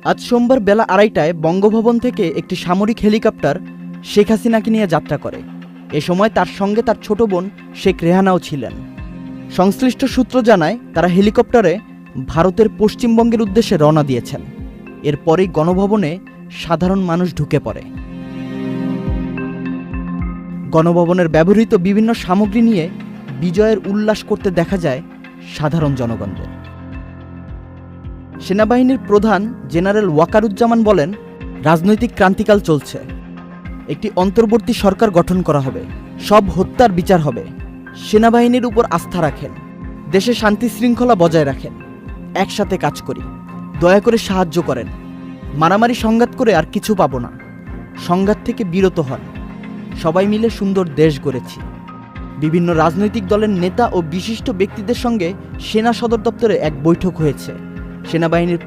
আজ সোমবার বেলা 2:30টায় বঙ্গভবন থেকে একটি সামরিক হেলিকপ্টার শেখ হাসিনাকে নিয়ে যাত্রা করে। এ সময় তার সঙ্গে তার ছোট বোন শেখ রেহানাও ছিলেন। সংশ্লিষ্ট সূত্র জানায়, তারা হেলিকপ্টারে ভারতের পশ্চিমবঙ্গের উদ্দেশ্যে রওনা দিয়েছেন। এরপরেই গণভবনে সাধারণ মানুষ ঢুকে পড়ে। গণভবনের ব্যবহৃত বিভিন্ন সামগ্রী নিয়ে বিজয়ের উল্লাস করতে দেখা যায় সাধারণ জনগণদের। সেনাবাহিনীর প্রধান জেনারেল ওয়াকারুজ্জামান বলেন, রাজনৈতিক ক্রান্তিকাল চলছে। একটি অন্তর্বর্তী সরকার গঠন করা হবে, সব হত্যার বিচার হবে। সেনাবাহিনীর উপর আস্থা রাখেন, দেশে শান্তি শৃঙ্খলা বজায় রাখেন, একসাথে কাজ করি, দয়া করে সাহায্য করেন। মারামারি সংঘাত করে আর কিছু পাবো না, সংঘাত থেকে বিরত হন। সবাই মিলে সুন্দর দেশ গড়েছি। বিভিন্ন রাজনৈতিক দলের নেতা ও বিশিষ্ট ব্যক্তিদের সঙ্গে সেনা সদর দপ্তরে এক বৈঠক হয়েছে। সেনাবাহিনীর